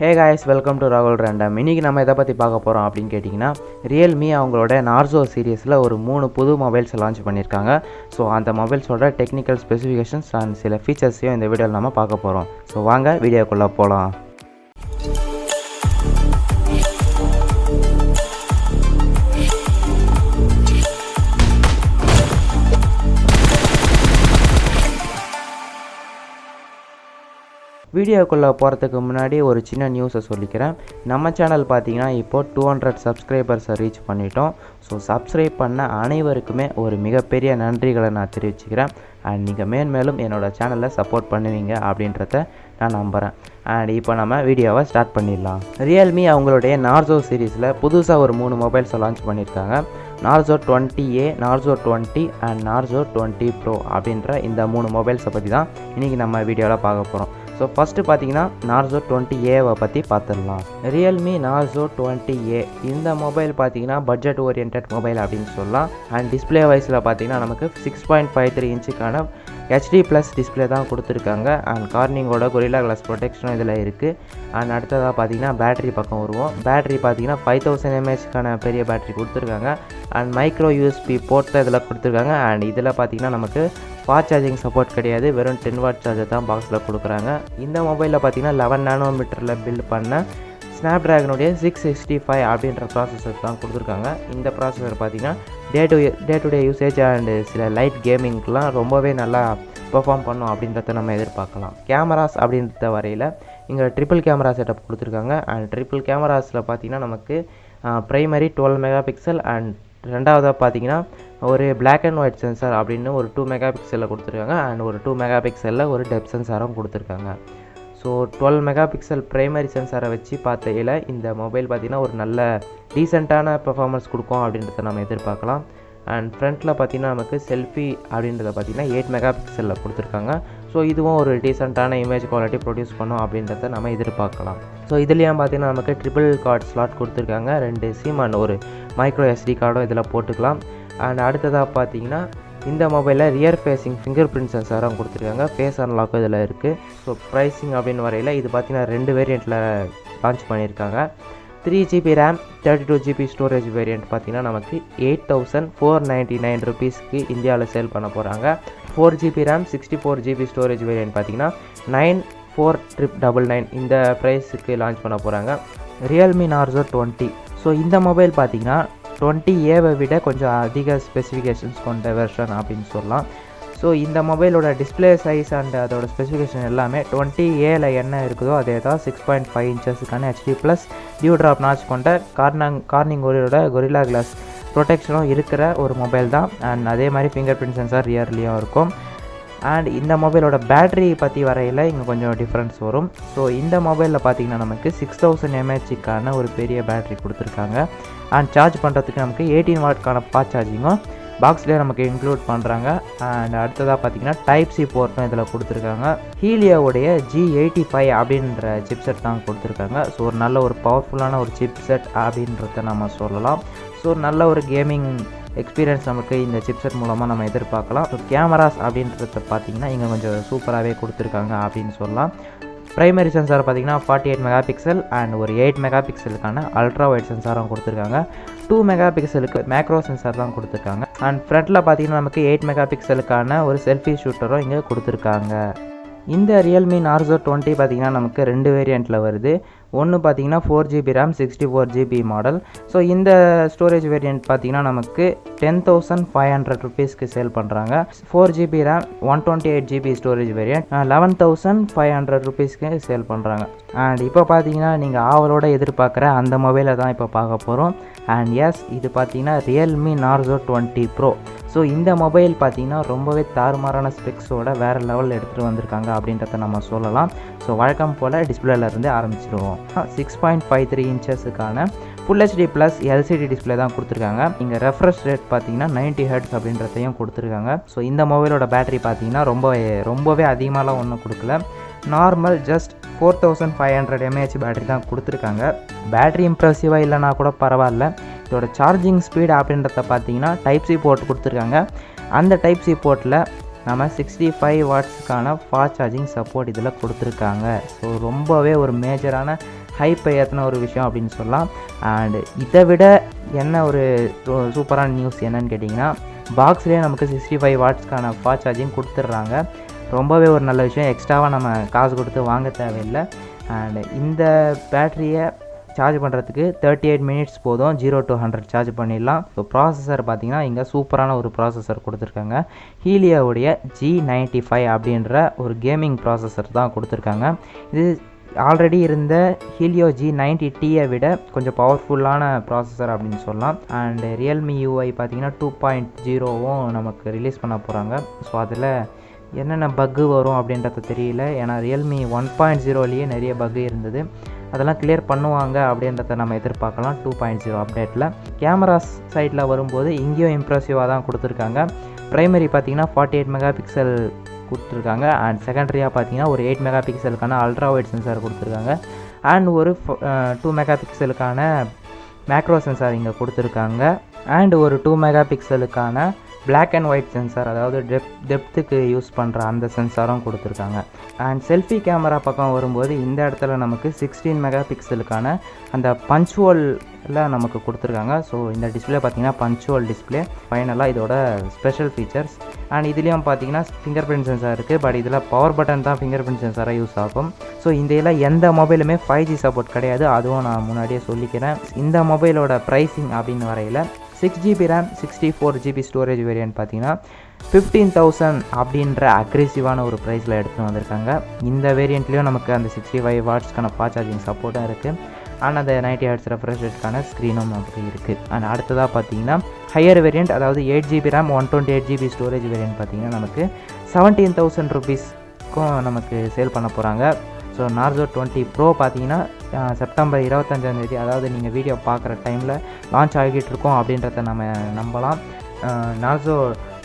Hey guys, welcome to allrounder. இன்னைக்கு நம்ம எதை பற்றி பார்க்க போகிறோம் அப்படின்னு கேட்டிங்கன்னா Realme அவங்களோட NARZO சீரியஸில் ஒரு 3 புது மொபைல்ஸ் லான்ச் பண்ணியிருக்காங்க. ஸோ அந்த மொபைல்ஸோட டெக்னிக்கல் ஸ்பெசிஃபிகேஷன்ஸ் அண்ட் சில ஃபீச்சர்ஸையும் இந்த வீடியோவில் நம்ம பார்க்க போகிறோம். ஸோ வாங்க வீடியோக்குள்ளே போகலாம். வீடியோக்குள்ளே போகிறதுக்கு முன்னாடி ஒரு சின்ன நியூஸை சொல்லிக்கிறேன். நம்ம சேனல் பார்த்தீங்கன்னா இப்போது 200 சப்ஸ்கிரைபர்ஸை ரீச் பண்ணிட்டோம். ஸோ சப்ஸ்கிரைப் பண்ண அனைவருக்குமே ஒரு மிகப்பெரிய நன்றிகளை நான் தெரிவிச்சுக்கிறேன். அண்ட் நீங்கள் மேன்மேலும் என்னோடய சேனலை சப்போர்ட் பண்ணுவீங்க அப்படின்றத நான் நம்புகிறேன். அண்ட் இப்போ நம்ம வீடியோவை ஸ்டார்ட் பண்ணிடலாம். Realme அவங்களுடைய NARZO சீரீஸில் புதுசாக ஒரு 3 மொபைல்ஸை லான்ச் பண்ணியிருக்காங்க. NARZO 20A, NARZO 20 and NARZO 20 Pro அப்படின்ற இந்த 3 மொபைல்ஸை பற்றி தான் இன்றைக்கி நம்ம வீடியோவில் பார்க்க போகிறோம். ஸோ ஃபஸ்ட்டு பார்த்தீங்கன்னா NARZO 20Aவை பற்றி பார்த்துடலாம். Realme NARZO 20A இந்த மொபைல் பார்த்தீங்கன்னா பட்ஜெட் ஓரியன்ட் மொபைல் அப்படின்னு சொல்லலாம். அண்ட் டிஸ்பிளே வைஸில் பார்த்தீங்கன்னா நமக்கு 6.53 இன்ச்சுக்கான HD+ டிஸ்பிளே தான் கொடுத்துருக்காங்க. அண்ட் கார்னிங்கோட கொரில்லா கிளாஸ் ப்ரொடெக்ஷனும் இதில் இருக்குது. அண்ட் அடுத்ததாக பார்த்தீங்கன்னா பேட்டரி பக்கம் வருவோம். பேட்டரி பார்த்தீங்கன்னா 5000 mAhக்கான பெரிய பேட்டரி கொடுத்துருக்காங்க. அண்ட் மைக்ரோ USB போர்ட் தான் இதில் கொடுத்துருக்காங்க. அண்ட் இதில் பார்த்தீங்கன்னா நமக்கு ஃபாஸ்ட் சார்ஜிங் சப்போர்ட் கிடையாது, வெறும் 10 வாட் சார்ஜர் தான் பாக்ஸில் கொடுக்குறாங்க. இந்த மொபைலில் பார்த்தீங்கன்னா 11 நானோமீட்டரில் பில்ட் பண்ண ஸ்னாப்ட்ராகனுடைய 665 அப்படின்ற ப்ராசஸர் தான் கொடுத்துருக்காங்க. இந்த ப்ராசஸர் பார்த்தீங்கன்னா day to day usage and சில லைட் கேமிங்க்கெலாம் ரொம்பவே நல்லா பெர்ஃபார்ம் பண்ணும் அப்படின்றத நம்ம எதிர்பார்க்கலாம். கேமராஸ் அப்படின்ற வரையில் இங்கே ட்ரிபிள் கேமரா செட்டப் கொடுத்துருக்காங்க. அண்ட் ட்ரிபிள் கேமராஸில் பார்த்தீங்கன்னா நமக்கு ப்ரைமரி 12 மெகா பிக்சல் அண்ட் ரெண்டாவதாக பார்த்தீங்கன்னா ஒரு பிளாக் அண்ட் ஒயிட் சென்சார் அப்படின்னு ஒரு 2 மெகா பிக்சலில் கொடுத்துருக்காங்க. அண்ட் ஒரு 2 மெகா பிக்சலில் ஒரு டெப்த் சென்சாரும் கொடுத்துருக்காங்க. ஸோ 12 மெகா பிக்சல் ப்ரைமரி சென்சாரை வச்சு பார்த்தையில் இந்த மொபைல் பார்த்திங்கன்னா ஒரு நல்ல டீசெண்டான பெர்ஃபார்மன்ஸ் கொடுக்கும் அப்படின்றத நம்ம எதிர்பார்க்கலாம். அண்ட் ஃப்ரண்ட்டில் பார்த்திங்கன்னா நமக்கு செல்ஃபி அப்படின்றத பார்த்திங்கன்னா 8 மெகா பிக்சலில் கொடுத்துருக்காங்க. ஸோ இதுவும் ஒரு டீசெண்டான இமேஜ் குவாலிட்டி ப்ரொடியூஸ் பண்ணும் அப்படின்றத நம்ம எதிர்பார்க்கலாம். ஸோ இதுலேயும் பார்த்திங்கன்னா நமக்கு ட்ரிபிள் கார்டு ஸ்லாட் கொடுத்துருக்காங்க. 2 சிம் அண்ட் ஒரு மைக்ரோ SD கார்டும் இதில் போட்டுக்கலாம். அண்ட் அடுத்ததாக பார்த்திங்கன்னா இந்த மொபைலில் ரியர் ஃபேஸிங் ஃபிங்கர் பிரிண்ட் சென்சாரும் கொடுத்துருக்காங்க. ஃபேஸ் அன்லாக்கும் இதில் இருக்குது. ஸோ ப்ரைஸிங் அப்படின்னு வரையில் இது பார்த்திங்கன்னா 2 வேரியண்ட்டில் லான்ச் பண்ணியிருக்காங்க. 3GB RAM 32GB storage variant பார்த்திங்கன்னா நமக்கு 8499 ருபீஸ்க்கு இந்தியாவில் சேல் பண்ண போகிறாங்க. 4GB RAM 64GB storage variant பார்த்திங்கன்னா 9499 இந்த ப்ரைஸுக்கு லான்ச் பண்ண போகிறாங்க. Realme NARZO 20 ஸோ இந்த மொபைல் பார்த்திங்கன்னா 20Aவை விட கொஞ்சம் அதிக ஸ்பெசிஃபிகேஷன்ஸ் கொண்ட வெர்ஷன் அப்படின்னு சொல்லலாம். ஸோ இந்த மொபைலோட டிஸ்பிளே சைஸ் அண்ட் அதோட ஸ்பெசிஃபிகேஷன் எல்லாமே 20Aவில் என்ன இருக்குதோ அதே தான். 6.5 இன்ச்சஸுக்கான HD+ டியூ ட்ராப் நாச் கொண்ட கார்னிங்கோட கொரில்லா கிளாஸ் ப்ரொடெக்ஷனும் இருக்கிற ஒரு மொபைல் தான். அண்ட் அதே மாதிரி ஃபிங்கர் பிரிண்ட் சென்சார் ரியர்லேயும் இருக்கும். அண்ட் இந்த மொபைலோட பேட்டரி பற்றி வரையில் இங்கே கொஞ்சம் டிஃப்ரென்ஸ் வரும். ஸோ இந்த மொபைலில் பார்த்திங்கன்னா நமக்கு 6000 mAhக்கான ஒரு பெரிய பேட்டரி கொடுத்துருக்காங்க. அண்ட் சார்ஜ் பண்ணுறதுக்கு நமக்கு 18 வாட்க்கான ஃபாஸ்ட் சார்ஜிங்கும் பாக்ஸ்லேயே நமக்கு இன்க்ளூட் பண்ணுறாங்க. அண்ட் அடுத்ததாக பார்த்திங்கன்னா டைப் சி போர்ட்டும் இதில் கொடுத்துருக்காங்க. ஹீலியோவுடைய G85 அப்படின்ற சிப்செட் தான் கொடுத்துருக்காங்க. ஸோ ஒரு நல்ல ஒரு பவர்ஃபுல்லான ஒரு சிப்செட் அப்படின்றத நம்ம சொல்லலாம். ஸோ நல்ல ஒரு கேமிங் எக்ஸ்பீரியன்ஸ் நமக்கு இந்த சிப்செட் மூலமாக நம்ம எதிர்பார்க்கலாம். ஸோ கேமராஸ் அப்படின்றத பார்த்திங்கன்னா இங்கே கொஞ்சம் சூப்பராகவே கொடுத்துருக்காங்க அப்படின்னு சொல்லலாம். ப்ரைமரி சென்சார் பார்த்திங்கன்னா 48 மெகா பிக்சல் அண்ட் ஒரு 8 மெகா பிக்சலுக்கான அல்ட்ரா வைட் சென்சாரும் கொடுத்துருக்காங்க. 2 மெகா பிக்சலுக்கு மேக்ரோ சென்சார் தான் கொடுத்துருக்காங்க. அண்ட் ஃப்ரண்ட்டில் பார்த்திங்கன்னா நமக்கு 8 மெகா பிக்சலுக்கான ஒரு செல்ஃபி ஷூட்டரும் இங்கே கொடுத்துருக்காங்க. இந்த Realme NARZO 20 பார்த்திங்கன்னா நமக்கு 2 வேரியண்ட்டில் வருது. ஒன்று பார்த்திங்கன்னா 4GB RAM 64GB model. So இந்த ஸ்டோரேஜ் வேரியண்ட் பார்த்திங்கன்னா நமக்கு 10,500 ருபீஸ்க்கு சேல் பண்ணுறாங்க. 4GB RAM 128GB storage variant 11,500 ருபீஸ்க்கு சேல் பண்ணுறாங்க. அண்ட் இப்போ பார்த்தீங்கன்னா நீங்கள் ஆவலோட எதிர்பார்க்குற அந்த மொபைலை தான் இப்போ பார்க்க போகிறோம். அண்ட் எஸ் இது பார்த்திங்கன்னா Realme NARZO 20 Pro. ஸோ இந்த மொபைல் பார்த்திங்கன்னா ரொம்பவே தாறுமாறான ஸ்பெக்ஸோட வேறு லெவலில் எடுத்துகிட்டு வந்திருக்காங்க அப்படின்றத நம்ம சொல்லலாம். ஸோ வழக்கம் போல் டிஸ்பிளேலேருந்து ஆரம்பிச்சிடுவோம். 6.53 இன்ச்சஸுக்கான ஃபுல் HD+ LCD டிஸ்பிளே தான் கொடுத்துருக்காங்க. இங்கே ரெஃப்ரெஷ் ரேட் பார்த்தீங்கன்னா 90 Hz அப்படின்றதையும் கொடுத்துருக்காங்க. ஸோ இந்த மொபைலோட பேட்டரி பார்த்தீங்கன்னா ரொம்பவே அதிகமாகலாம் ஒன்றும் கொடுக்கல. நார்மல் ஜஸ்ட் 4500 mAh பேட்டரி தான் கொடுத்துருக்காங்க. பேட்டரி இம்ப்ரெசிவாக இல்லைனா கூட பரவாயில்ல. இதோட சார்ஜிங் ஸ்பீட் அப்படின்றத பார்த்தீங்கன்னா டைப் சி போர்ட் கொடுத்துருக்காங்க. அந்த டைப் சி போர்ட்டில் நம்ம 65 வாட்ஸுக்கான ஃபாஸ்ட் சார்ஜிங் சப்போர்ட் இதில் கொடுத்துருக்காங்க. ஸோ ரொம்பவே ஒரு மேஜரான ஹைப்பை ஏற்றின ஒரு விஷயம் அப்படின்னு சொல்லலாம். அண்டு இதை விட என்ன ஒரு சூப்பரான நியூஸ் என்னன்னு கேட்டிங்கன்னா, பாக்ஸ்லேயே நமக்கு 65 வாட்ஸ்க்கான ஃபாஸ்ட் சார்ஜிங் கொடுத்துட்றாங்க. ரொம்பவே ஒரு நல்ல விஷயம். எக்ஸ்ட்ராவாக நம்ம காசு கொடுத்து வாங்க தேவையில்லை. அண்டு இந்த பேட்டரியை சார்ஜ் பண்ணுறதுக்கு 38 மினிட்ஸ் போதும். 0 to 100 சார்ஜ் பண்ணிடலாம். ஸோ ப்ராசஸர் பார்த்திங்கன்னா இங்கே சூப்பரான ஒரு ப்ராசஸர் கொடுத்துருக்காங்க. ஹீலியோவுடைய G95 அப்படின்ற ஒரு கேமிங் ப்ராசஸர் தான் கொடுத்துருக்காங்க. இது ஆல்ரெடி இருந்த ஹீலியோ G90Tயை விட கொஞ்சம் பவர்ஃபுல்லான ப்ராசஸர் அப்படின்னு சொல்லலாம். அண்ட் ரியல்மி UI பார்த்திங்கன்னா 2.0வும் நமக்கு ரிலீஸ் பண்ண போகிறாங்க. ஸோ அதில் என்னென்ன பக்கு வரும் அப்படின்றது தெரியல. ஏன்னா ரியல்மி 1.0லேயே நிறைய பக்கு இருந்தது. அதெல்லாம் கிளியர் பண்ணுவாங்க அப்படின்றத நம்ம எதிர்பார்க்கலாம் 2.0 அப்டேட்டில். கேமராஸ் சைட்டில் வரும்போது இங்கேயும் இம்ப்ரெசிவாக தான் கொடுத்துருக்காங்க. ப்ரைமரி பார்த்திங்கன்னா 48 மெகா பிக்சல் கொடுத்துருக்காங்க. அண்ட் செகண்டரியாக பார்த்திங்கன்னா ஒரு 8 மெகா பிக்சலுக்கான அல்ட்ரா வைட் சென்சார் கொடுத்துருக்காங்க. அண்ட் ஒரு 2 மெகா பிக்சலுக்கான மேக்ரோ சென்சார் இங்கே கொடுத்துருக்காங்க. அண்ட் ஒரு 2 மெகா பிக்சலுக்கான பிளாக் அண்ட் ஒயிட் சென்சார், அதாவது டெப்த்துக்கு யூஸ் பண்ணுற அந்த சென்சாரும் கொடுத்துருக்காங்க. அண்ட் செல்ஃபி கேமரா பக்கம் வரும்போது இந்த இடத்துல நமக்கு 16 மெகா பிக்சலுக்கான அந்த பஞ்சுவலில் நமக்கு கொடுத்துருக்காங்க. ஸோ இந்த டிஸ்பிளே பார்த்திங்கன்னா பஞ்சுவல் டிஸ்பிளே ஃபைனலாக இதோட ஸ்பெஷல் ஃபீச்சர்ஸ். அண்ட் இதுலேயும் பார்த்திங்கன்னா ஃபிங்கர் பிரிண்ட் சென்சார் இருக்குது. பட் இதில் பவர் பட்டன் தான் ஃபிங்கர் பிரிண்ட் சென்சாராக யூஸ் ஆகும். ஸோ இதில் எந்த மொபைலுமே 5G சப்போர்ட் கிடையாது. அதுவும் நான் முன்னாடியே சொல்லிக்கிறேன். இந்த மொபைலோட ப்ரைஸிங் அப்படின்னு வரையில் 6GB RAM 64GB storage variant பார்த்தீங்கன்னா 15,000 அப்படின்ற அக்ரெசிவான ஒரு ப்ரைஸில் எடுத்துகிட்டு வந்திருக்காங்க. இந்த வேரியண்ட்லேயும் நமக்கு அந்த 65 வாட்ஸ்க்கான ஃபாஸ்ட் சார்ஜிங் சப்போர்ட்டும் இருக்குது. ஆனால் அந்த 90 Hz ரெஃப்ரெஷ் ரேட்க்கான ஸ்க்ரீனும் நமக்கு இருக்குது. அண்ட் அடுத்ததாக பார்த்தீங்கன்னா ஹையர் வேரியண்ட், அதாவது 8GB RAM 128GB storage variant பார்த்தீங்கன்னா நமக்கு 17,000 ருபீஸ்க்கும் நமக்கு சேல் பண்ண போகிறாங்க. ஸோ நார்சோ 20 ப்ரோ பார்த்தீங்கன்னா செப்டம்பர் 25ஆம், அதாவது நீங்கள் வீடியோ பார்க்குற டைமில் லான்ச் ஆகிட்டு இருக்கோம் அப்படின்றத நம்ம நம்பலாம். நார்சோ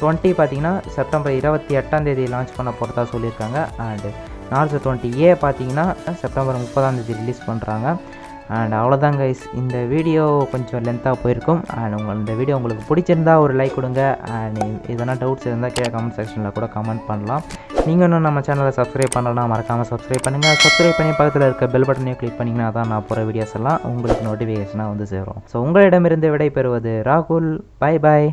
20 பார்த்தீங்கன்னா செப்டம்பர் 28ஆம் லான்ச் பண்ண போகிறதா சொல்லியிருக்காங்க. அண்டு நார்சோ 20A பார்த்தீங்கன்னா செப்டம்பர் 30ஆம் ரிலீஸ் பண்ணுறாங்க. அண்ட் அவ்வளோதான் கைஸ், இந்த வீடியோ கொஞ்சம் லென்த்தாக போயிருக்கும். அண்ட் இந்த வீடியோ உங்களுக்கு பிடிச்சிருந்தா ஒரு லைக் கொடுங்க. அண்ட் எதனா டவுட்ஸ் இருந்தால் கீழே கமெண்ட் செக்ஷனில் கூட கமெண்ட் பண்ணலாம். நீங்கள் இன்னும் நம்ம சேனலை சப்ஸ்கிரைப் பண்ணலாம், மறக்காமல் சப்ஸ்கிரைப் பண்ணுங்கள். சப்ஸ்கிரைப் பண்ணி பக்கத்தில் இருக்க பெல் பட்டனையும் கிளிக் பண்ணிங்கன்னா தான் நான் போகிற வீடியோஸ் எல்லாம் உங்களுக்கு நோட்டிஃபிகேஷனாக வந்து சேரும். ஸோ உங்களிடமிருந்து விடை பெறுவது ராகுல். Bye bye.